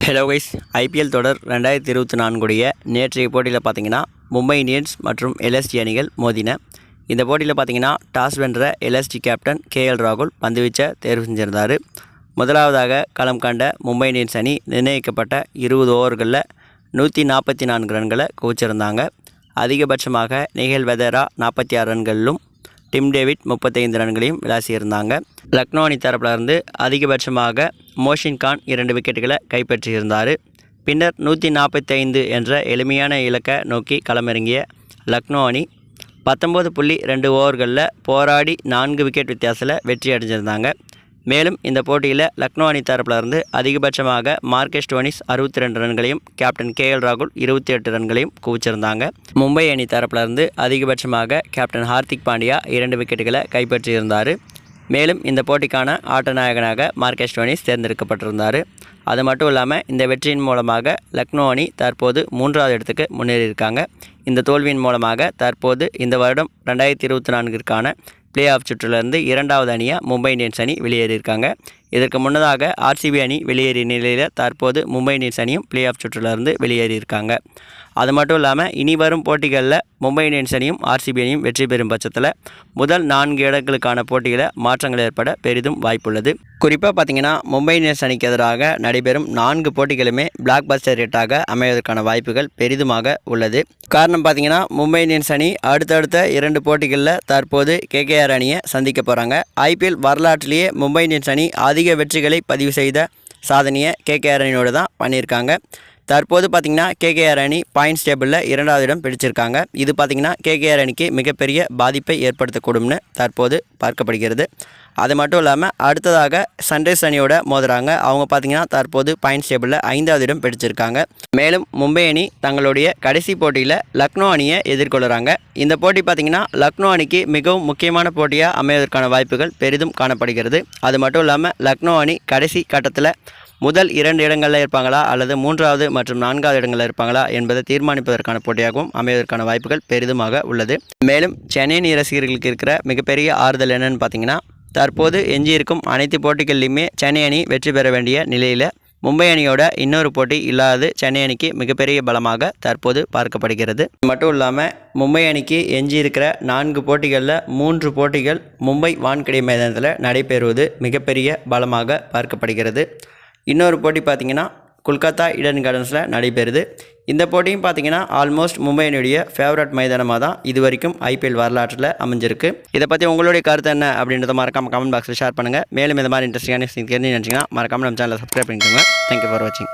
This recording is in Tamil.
ஹலோ கைஸ், ஐபிஎல் தொடர் 2024 நேற்றைய போட்டியில் பார்த்தீங்கன்னா மும்பை இந்தியன்ஸ் மற்றும் எல்எஸ்டி அணிகள் மோதின. இந்த போட்டியில் பார்த்தீங்கன்னா டாஸ் வென்ற எல்எஸ்டி கேப்டன் கேஎல் ராகுல் பந்துவீச்சை தேர்வு செஞ்சிருந்தார். முதலாவதாக களம் கண்ட மும்பை இந்தியன்ஸ் அணி நிர்ணயிக்கப்பட்ட 20 ஓவர்களில் 144 ரன்களை குவிச்சிருந்தாங்க. அதிகபட்சமாக நிகேல் வெதரா 46 ரன்களிலும் டிம் டேவிட் 35 ரன்களையும் விளாசியிருந்தாங்க. லக்னோ அணி தரப்பிலிருந்து அதிகபட்சமாக மோஷின் கான் 2 விக்கெட்டுகளை கைப்பற்றியிருந்தார். பின்னர் 145 என்ற எளிமையான இலக்கை நோக்கி களமிறங்கிய லக்னோ அணி 19.2 ஓவர்களில் போராடி 4 விக்கெட் வித்தியாசத்தில் வெற்றி அடைஞ்சிருந்தாங்க. மேலும் இந்த போட்டியில் லக்னோ அணி தரப்பிலிருந்து அதிகபட்சமாக மார்க்கஸ் ஸ்டோனிஸ் 62 ரன்களையும் கேப்டன் கேஎல் ராகுல் 28 ரன்களையும் குவிச்சிருந்தாங்க. மும்பை அணி தரப்பிலிருந்து அதிகபட்சமாக கேப்டன் ஹார்திக் பாண்டியா 2 விக்கெட்டுகளை கைப்பற்றியிருந்தார். மேலும் இந்த போட்டிக்கான ஆட்ட நாயகனாக மார்க்கஸ் ஸ்டோனிஸ் தேர்ந்தெடுக்கப்பட்டிருந்தார். அது மட்டும் இல்லாமல் இந்த வெற்றியின் மூலமாக லக்னோ அணி தற்போது 3வது இடத்துக்கு முன்னேறியிருக்காங்க. இந்த தோல்வியின் மூலமாக தற்போது இந்த வருடம் 2024 பிளே ஆஃப் சுற்றிலிருந்து 2வது அணியாக மும்பை இந்தியன்ஸ் அணி வெளியேறியிருக்காங்க. இதற்கு முன்னதாக ஆர்சிபி அணி வெளியேறிய நிலையில் தற்போது மும்பை இந்தியன்ஸ் அணியும் பிளே ஆஃப் சுற்றிலிருந்து வெளியேறியிருக்காங்க. அது மட்டும் இல்லாமல் இனி வரும் போட்டிகளில் மும்பை இந்தியன்ஸ் அணியும் ஆர்சிபி அணியும் வெற்றி பெறும் பட்சத்தில் முதல் 4 இடங்களுக்கான போட்டியில் மாற்றங்கள் ஏற்பட பெரிதும் வாய்ப்புள்ளது. குறிப்பாக பார்த்தீங்கன்னா மும்பை இந்தியன்ஸ் அணிக்கு எதிராக நடைபெறும் 4 போட்டிகளுமே பிளாக் பஸ்டர் ஹிட்டாக அமைவதற்கான வாய்ப்புகள் பெரிதுமாக உள்ளது. காரணம் பார்த்தீங்கன்னா மும்பை இந்தியன்ஸ் அணி அடுத்தடுத்த 2 போட்டிகளில் தற்போது கேகேஆர் அணியை சந்திக்க போகிறாங்க. ஐபிஎல் வரலாற்றிலேயே மும்பை இந்தியன்ஸ் அணி அதிக வெற்றிகளை பதிவு செய்த சாதனையை கேகேஆர் அணியோடு தான் பண்ணியிருக்காங்க. தற்போது பார்த்திங்கன்னா கேகேஆர் அணி பாயிண்ட்ஸ் டேபிளில் 2வது இடம் பிடிச்சிருக்காங்க. இது பார்த்திங்கன்னா கேகேஆர் அணிக்கு மிகப்பெரிய பாதிப்பை ஏற்படுத்தக்கூடும்னு தற்போது பார்க்கப்படுகிறது. அது மட்டும் இல்லாமல் அடுத்ததாக சன்ரைஸ் அணியோட மோதுறாங்க. அவங்க பார்த்திங்கன்னா தற்போது பாயிண்ட்ஸ் டேபிளில் 5வது இடம் பிடிச்சிருக்காங்க. மேலும் மும்பை அணி தங்களுடைய கடைசி போட்டியில் லக்னோ அணியை எதிர்கொள்கிறாங்க. இந்த போட்டி பார்த்திங்கன்னா லக்னோ அணிக்கு மிகவும் முக்கியமான போட்டியாக அமைவதற்கான வாய்ப்புகள் பெரிதும் காணப்படுகிறது. அது மட்டும் இல்லாமல் லக்னோ அணி கடைசி கட்டத்தில் முதல் 2 இடங்களில் இருப்பாங்களா அல்லது 3வது மற்றும் 4வது இடங்களில் இருப்பாங்களா என்பதை தீர்மானிப்பதற்கான போட்டியாகவும் அமைவதற்கான வாய்ப்புகள் பெரிதுமாக உள்ளது. மேலும் சென்னை அணி ரசிகர்களுக்கு இருக்கிற மிகப்பெரிய ஆறுதல் என்னன்னு பார்த்தீங்கன்னா தற்போது எஞ்சியிருக்கும் அனைத்து போட்டிகளிலுமே சென்னை அணி வெற்றி பெற வேண்டிய நிலையில் மும்பை அணியோட இன்னொரு போட்டி இல்லாது சென்னை அணிக்கு மிகப்பெரிய பலமாக தற்போது பார்க்கப்படுகிறது. மட்டும் இல்லாமல் மும்பை அணிக்கு எஞ்சியிருக்கிற 4 போட்டிகளில் 3 போட்டிகள் மும்பை வான்கடை மைதானத்தில் நடைபெறுவது மிகப்பெரிய பலமாக பார்க்கப்படுகிறது. இன்னொரு போட்டி பார்த்திங்கன்னா கொல்கத்தா ஈடன் கார்டன்ஸில் நடைபெறுது. இந்த போட்டியும் பார்த்திங்கன்னா ஆல்மோஸ்ட் மும்பையினுடைய ஃபேவரட் மைதானமாக தான் இது வரைக்கும் ஐபிஎல் வரலாற்றில் அமைஞ்சிருக்கு. இதை பற்றி உங்களுடைய கருத்து என்ன அப்படின்றத மறக்காமல் கமெண்ட் பாக்ஸில் ஷேர் பண்ணுங்கள். மேலும் இந்த மாதிரி இன்ட்ரெஸ்டிங்கான தெரிஞ்சு நினச்சிங்கன்னா மறக்காமல் நம்ம சேனலை சப்ஸ்கிரைப் பண்ணிக்கோங்க. தேங்க்யூ ஃபார் வாட்சிங்.